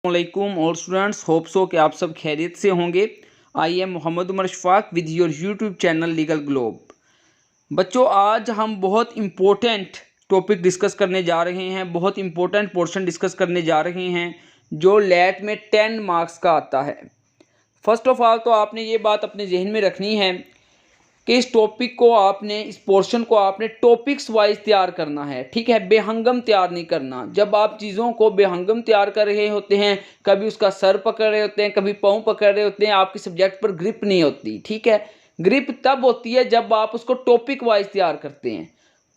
वालेकुम और students hope so कि आप सब खैरियत से होंगे। I am Mohammad Umar Shafaq with your YouTube channel Legal Globe. बच्चों, आज हम बहुत इम्पोर्टेंट टॉपिक डिस्कस करने जा रहे हैं, बहुत इम्पोर्टेंट पोर्शन डिस्कस करने जा रहे हैं जो लेट में 10 मार्क्स का आता है। फर्स्ट ऑफ ऑल तो आपने ये बात अपने जहन में रखनी है कि इस टॉपिक को आपने, इस पोर्शन को आपने टॉपिक्स वाइज तैयार करना है, ठीक है। बेहंगम तैयार नहीं करना। जब आप चीज़ों को बेहंगम तैयार कर रहे होते हैं, कभी उसका सर पकड़ रहे होते हैं, कभी पाँव पकड़ रहे होते हैं, आपके सब्जेक्ट पर ग्रिप नहीं होती, ठीक है। ग्रिप तब होती है जब आप उसको टॉपिक वाइज तैयार करते हैं।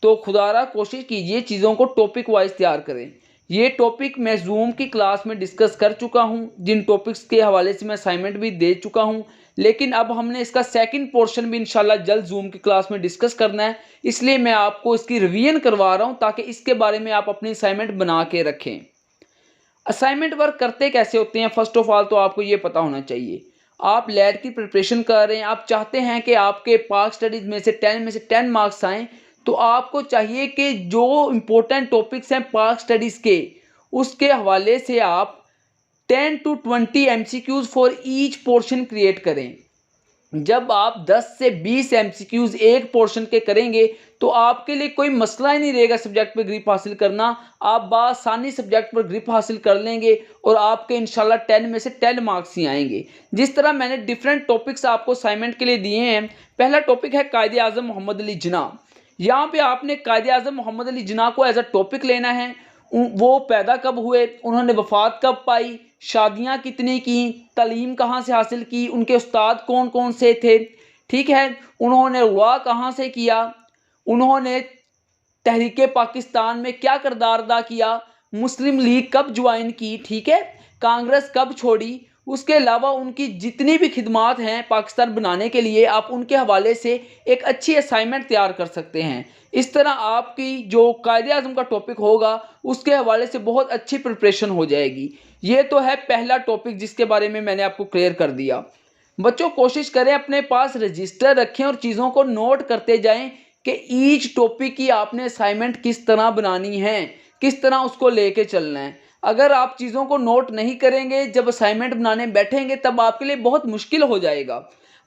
तो खुदारा कोशिश कीजिए चीज़ों को टॉपिक वाइज तैयार करें। ये टॉपिक मैं जूम की क्लास में डिस्कस कर चुका हूँ, जिन टॉपिक्स के हवाले से मैं असाइनमेंट भी दे चुका हूँ, लेकिन अब हमने इसका सेकंड पोर्शन भी इंशाल्लाह जल्द जूम की क्लास में डिस्कस करना है। इसलिए मैं आपको इसकी रिवीजन करवा रहा हूँ ताकि इसके बारे में आप अपनी असाइनमेंट बना के रखें। असाइनमेंट वर्क करते कैसे होते हैं, फर्स्ट ऑफ ऑल तो आपको ये पता होना चाहिए। आप लैट की प्रिपरेशन कर रहे हैं, आप चाहते हैं कि आपके पाक स्टडीज़ में से 10 मार्क्स आएँ, तो आपको चाहिए कि जो इम्पोर्टेंट टॉपिक्स हैं पाक स्टडीज़ के, उसके हवाले से आप 10 to 20 MCQs for each portion create करें। जब आप 10 से 20 MCQs एक पोर्शन के करेंगे तो आपके लिए कोई मसला ही नहीं रहेगा सब्जेक्ट पर ग्रिप हासिल करना। आप बासानी सब्जेक्ट पर ग्रिप हासिल कर लेंगे और आपके इंशाल्लाह 10 में से 10 मार्क्स ही आएंगे। जिस तरह मैंने डिफरेंट टॉपिक्स आपको असाइनमेंट के लिए दिए हैं, पहला टॉपिक है कायदे आज़म मोहम्मद अली जिन्ना। यहाँ पे आपने कायदे आज़म मोहम्मद अली जिन्ना को एज अ टॉपिक लेना है। वो पैदा कब हुए, उन्होंने वफ़ात कब पाई, शादियां कितनी की, तालीम कहाँ से हासिल की, उनके उस्ताद कौन कौन से थे, ठीक है। उन्होंने वाह कहाँ से किया, उन्होंने तहरीक पाकिस्तान में क्या किरदार अदा किया, मुस्लिम लीग कब ज्वाइन की, ठीक है, कांग्रेस कब छोड़ी। उसके अलावा उनकी जितनी भी खिदमात हैं पाकिस्तान बनाने के लिए, आप उनके हवाले से एक अच्छी असाइनमेंट तैयार कर सकते हैं। इस तरह आपकी जो कायदे आज़म का टॉपिक होगा उसके हवाले से बहुत अच्छी प्रिपरेशन हो जाएगी। ये तो है पहला टॉपिक जिसके बारे में मैंने आपको क्लियर कर दिया। बच्चों, कोशिश करें अपने पास रजिस्टर रखें और चीज़ों को नोट करते जाएं कि ईच टॉपिक की आपने असाइनमेंट किस तरह बनानी है, किस तरह उसको लेके चलना है। अगर आप चीज़ों को नोट नहीं करेंगे, जब असाइनमेंट बनाने बैठेंगे तब आपके लिए बहुत मुश्किल हो जाएगा।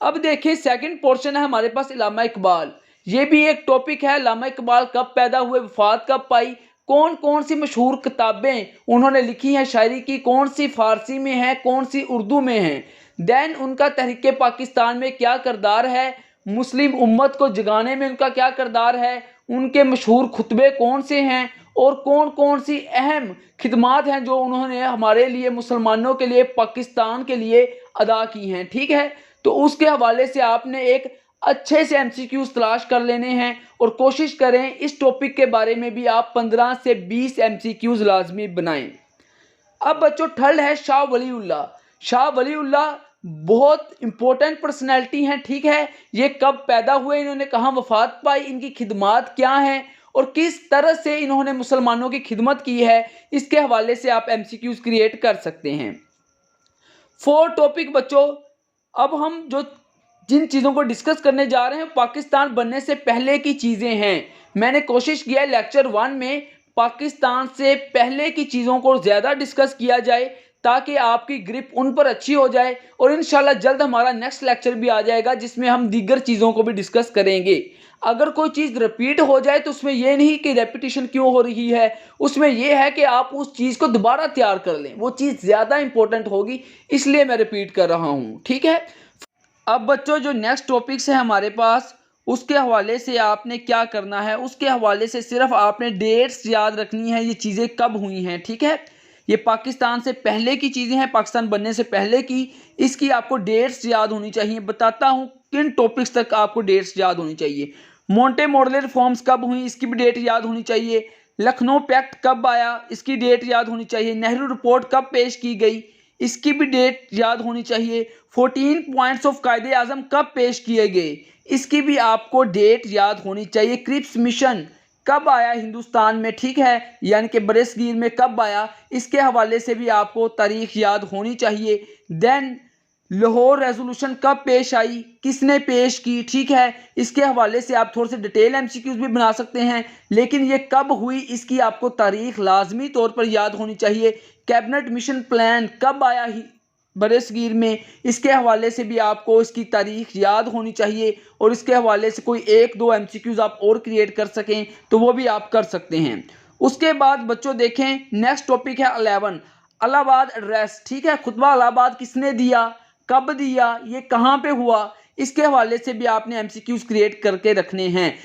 अब देखिए सेकंड पोर्शन है हमारे पास अल्लामा इकबाल। ये भी एक टॉपिक है, अल्लामा इकबाल कब पैदा हुए, वफात कब पाई, कौन कौन सी मशहूर किताबें उन्होंने लिखी हैं शायरी की, कौन सी फारसी में है, कौन सी उर्दू में है। देन उनका तहरीक पाकिस्तान में क्या किरदार है, मुस्लिम उम्मत को जगाने में उनका क्या किरदार है, उनके मशहूर खुतबे कौन से हैं और कौन कौन सी अहम खिदमात हैं जो उन्होंने हमारे लिए, मुसलमानों के लिए, पाकिस्तान के लिए अदा की हैं, ठीक है। तो उसके हवाले से आपने एक अच्छे से MCQs तलाश कर लेने हैं और कोशिश करें इस टॉपिक के बारे में भी आप 15 से 20 MCQs लाजमी बनाएं। अब बच्चों थर्ड है शाह वलीउल्लाह। शाह वलीउल्लाह बहुत इंपॉर्टेंट पर्सनैलिटी हैं, ठीक है। ये कब पैदा हुए, इन्होंने कहाँ वफात पाई, इनकी खिदमात क्या हैं और किस तरह से इन्होंने मुसलमानों की खिदमत की है, इसके हवाले से आप MCQs क्रिएट कर सकते हैं। फोर्थ टॉपिक बच्चों, अब हम जो जिन चीज़ों को डिस्कस करने जा रहे हैं पाकिस्तान बनने से पहले की चीज़ें हैं। मैंने कोशिश किया है लेक्चर 1 में पाकिस्तान से पहले की चीज़ों को ज़्यादा डिस्कस किया जाए ताकि आपकी ग्रिप उन पर अच्छी हो जाए और इंशाल्लाह जल्द हमारा नेक्स्ट लेक्चर भी आ जाएगा जिसमें हम दीगर चीज़ों को भी डिस्कस करेंगे। अगर कोई चीज़ रिपीट हो जाए तो उसमें यह नहीं कि रेपिटेशन क्यों हो रही है, उसमें यह है कि आप उस चीज़ को दोबारा तैयार कर लें, वो चीज़ ज़्यादा इंपॉर्टेंट होगी, इसलिए मैं रिपीट कर रहा हूँ, ठीक है। अब बच्चों जो नेक्स्ट टॉपिक्स है हमारे पास, उसके हवाले से आपने क्या करना है, उसके हवाले से सिर्फ आपने डेट्स याद रखनी है, ये चीज़ें कब हुई हैं, ठीक है। ये पाकिस्तान से पहले की चीज़ें हैं, पाकिस्तान बनने से पहले की, इसकी आपको डेट्स याद होनी चाहिए। बताता हूँ किन टॉपिक्स तक आपको डेट्स याद होनी चाहिए। मोंटे मॉडल रिफॉर्म्स कब हुई, इसकी भी डेट याद होनी चाहिए। लखनऊ पैक्ट कब आया, इसकी डेट याद होनी चाहिए। नेहरू रिपोर्ट कब पेश की गई, इसकी भी डेट याद होनी चाहिए। 14 पॉइंट्स ऑफ कायदे आज़म कब पेश किए गए, इसकी भी आपको डेट याद होनी चाहिए। क्रिप्स मिशन कब आया हिंदुस्तान में, ठीक है, यानी कि बरसगीर में कब आया, इसके हवाले से भी आपको तारीख याद होनी चाहिए। देन लाहौर रेजोल्यूशन कब पेश आई, किसने पेश की, ठीक है। इसके हवाले से आप थोड़े से डिटेल एमसीक्यूज भी बना सकते हैं, लेकिन ये कब हुई इसकी आपको तारीख लाजमी तौर पर याद होनी चाहिए। कैबिनेट मिशन प्लान कब आया ही बरसगीर में, इसके हवाले से भी आपको इसकी तारीख याद होनी चाहिए, और इसके हवाले से कोई एक दो एमसीक्यूज आप और क्रिएट कर सकें तो वो भी आप कर सकते हैं। उसके बाद बच्चों देखें, नेक्स्ट टॉपिक है 11 इलाहाबाद एड्रेस, ठीक है। खुतबा इलाहाबाद किसने दिया, कब दिया, ये कहाँ पे हुआ, इसके हवाले से भी आपने एमसीक्यूज क्रिएट करके रखने हैं।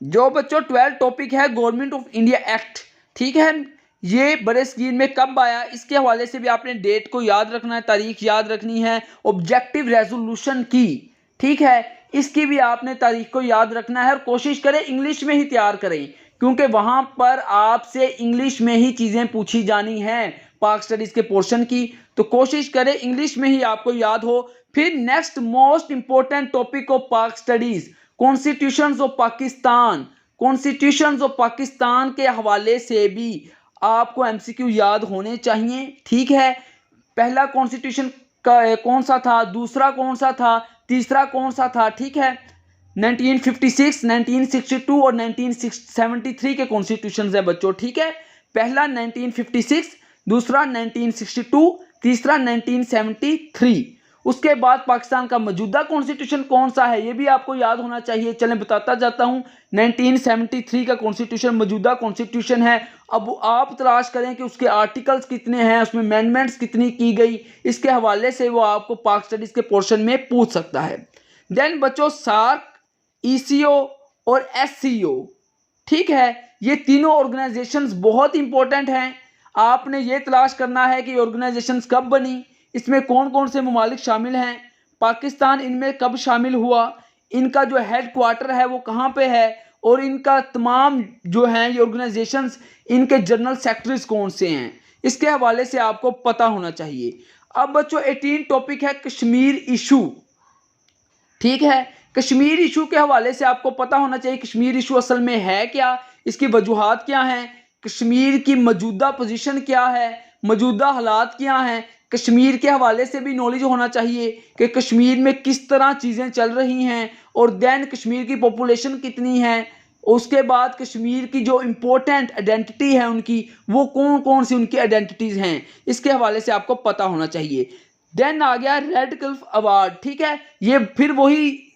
जो बच्चों 12 टॉपिक है गवर्नमेंट ऑफ इंडिया एक्ट, ठीक है, ये बरसगीर में कब आया, इसके हवाले से भी आपने डेट को याद रखना है, तारीख याद रखनी है। ऑब्जेक्टिव रेजोल्यूशन की, ठीक है, इसकी भी आपने तारीख को याद रखना है, और कोशिश करें इंग्लिश में ही तैयार करें, क्योंकि वहां पर आपसे इंग्लिश में ही चीजें पूछी जानी हैं पाक स्टडीज के पोर्शन की, तो कोशिश करें इंग्लिश में ही आपको याद हो। फिर next most important topic of Pak studies, constitutions of Pakistan. Constitutions of Pakistan के हवाले से भी आपको एमसीक्यू याद होने चाहिए, ठीक है। पहला कॉन्स्टिट्यूशन का कौन सा था, दूसरा कौन सा था, तीसरा कौन सा था, ठीक है। 1956, 1962 और 1973 के कॉन्स्टिट्यूशन है बच्चों, ठीक है। पहला 1956, दूसरा 1962, तीसरा 1973। उसके बाद पाकिस्तान का मौजूदा कॉन्स्टिट्यूशन कौन सा है ये भी आपको याद होना चाहिए। चलें बताता जाता हूं। 1973 का कॉन्स्टिट्यूशन मौजूदा कॉन्स्टिट्यूशन है। अब आप तलाश करें कि उसके आर्टिकल्स कितने हैं, उसमें अमेंडमेंट्स कितनी की गई, इसके हवाले से वो आपको पाक स्टडीज के पोर्शन में पूछ सकता है। देन बच्चों सार्क, ईसीओ और एससीओ, ठीक है, ये तीनों ऑर्गेनाइजेशंस बहुत इंपॉर्टेंट हैं। आपने ये तलाश करना है कि ऑर्गेनाइजेशंस कब बनी, इसमें कौन कौन से ममालिक शामिल हैं, पाकिस्तान इनमें कब शामिल हुआ, इनका जो हेड क्वार्टर है वो कहाँ पे है, और इनका तमाम जो हैं ये ऑर्गेनाइजेशंस, इनके जनरल सेक्रेटरीज कौन से हैं, इसके हवाले से आपको पता होना चाहिए। अब बच्चों 18 टॉपिक है कश्मीर इशू, ठीक है। कश्मीर इशू के हवाले से आपको पता होना चाहिए कश्मीर इशू असल में है क्या, इसकी वजूहात क्या हैं, कश्मीर की मौजूदा पोजीशन क्या है, मौजूदा हालात क्या हैं। कश्मीर के हवाले से भी नॉलेज होना चाहिए कि कश्मीर में किस तरह चीज़ें चल रही हैं, और देन कश्मीर की पॉपुलेशन कितनी है। उसके बाद कश्मीर की जो इम्पोर्टेंट आइडेंटिटी है उनकी, वो कौन कौन सी उनकी आइडेंटिटीज़ हैं, इसके हवाले से आपको पता होना चाहिए। देन आ गया रेड क्लिफ अवार्ड, ठीक है, ये फिर वही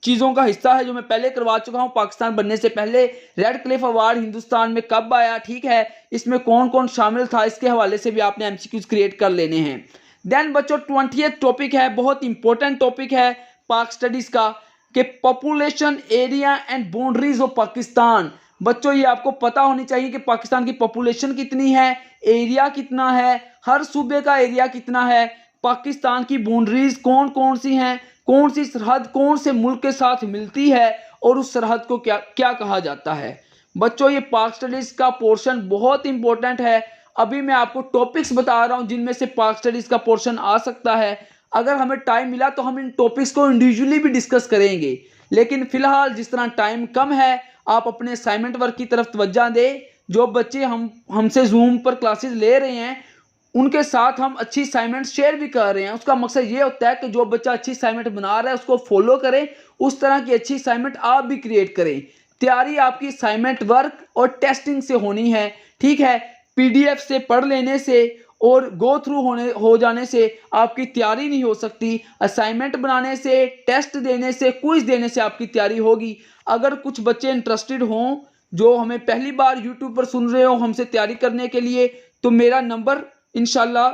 चीज़ों का हिस्सा है जो मैं पहले करवा चुका हूं पाकिस्तान बनने से पहले। रेड क्लिफ अवार्ड हिंदुस्तान में कब आया, ठीक है, इसमें कौन कौन शामिल था, इसके हवाले से भी आपने एमसीक्यूज क्रिएट कर लेने हैं। देन बच्चों 20th टॉपिक है, बहुत इंपॉर्टेंट टॉपिक है पाक स्टडीज का, कि population area and boundaries of Pakistan. बच्चों ये आपको पता होनी चाहिए कि पाकिस्तान की पॉपुलेशन कितनी है, एरिया कितना है, हर सूबे का एरिया कितना है, पाकिस्तान की बाउंड्रीज कौन कौन सी हैं, कौन सी सरहद कौन से मुल्क के साथ मिलती है, और उस सरहद को क्या क्या कहा जाता है। बच्चों ये पाक स्टडीज का पोर्शन बहुत इंपॉर्टेंट है। अभी मैं आपको टॉपिक्स बता रहा हूं जिनमें से पाक स्टडीज का पोर्शन आ सकता है। अगर हमें टाइम मिला तो हम इन टॉपिक्स को इंडिविजुअली भी डिस्कस करेंगे, लेकिन फिलहाल जिस तरह टाइम कम है आप अपने असाइनमेंट वर्क की तरफ तवज्जो दें। जो बच्चे हमसे जूम पर क्लासेस ले रहे हैं उनके साथ हम अच्छी असाइनमेंट शेयर भी कर रहे हैं। उसका मकसद ये होता है कि जो बच्चा अच्छी असाइनमेंट बना रहा है उसको फॉलो करें, उस तरह की अच्छी असाइनमेंट आप भी क्रिएट करें। तैयारी आपकी असाइनमेंट वर्क और टेस्टिंग से होनी है, ठीक है। पीडीएफ से पढ़ लेने से और गो थ्रू हो जाने से आपकी तैयारी नहीं हो सकती। असाइनमेंट बनाने से, टेस्ट देने से, क्विज देने से आपकी तैयारी होगी। अगर कुछ बच्चे इंटरेस्टेड हों जो हमें पहली बार यूट्यूब पर सुन रहे हो हमसे तैयारी करने के लिए, तो मेरा नंबर इंशाल्लाह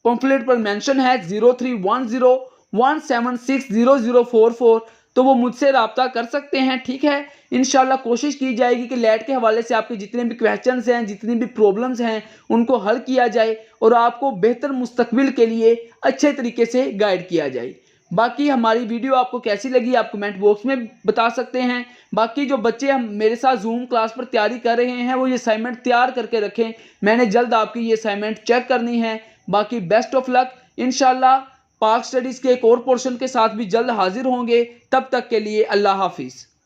पम्फलेट पर मेंशन है 031017600044, तो वो मुझसे रब्ता कर सकते हैं, ठीक है। इंशाल्लाह कोशिश की जाएगी कि लेट के हवाले से आपके जितने भी क्वेश्चंस हैं, जितनी भी प्रॉब्लम्स हैं, उनको हल किया जाए और आपको बेहतर मुस्तकबिल के लिए अच्छे तरीके से गाइड किया जाए। बाकी हमारी वीडियो आपको कैसी लगी आप कमेंट बॉक्स में बता सकते हैं। बाकी जो बच्चे हम मेरे साथ जूम क्लास पर तैयारी कर रहे हैं वो ये असाइनमेंट तैयार करके रखें, मैंने जल्द आपकी ये असाइनमेंट चेक करनी है। बाकी बेस्ट ऑफ लक, इंशाल्लाह पाक स्टडीज़ के एक और पोर्शन के साथ भी जल्द हाजिर होंगे। तब तक के लिए अल्लाह हाफिज़।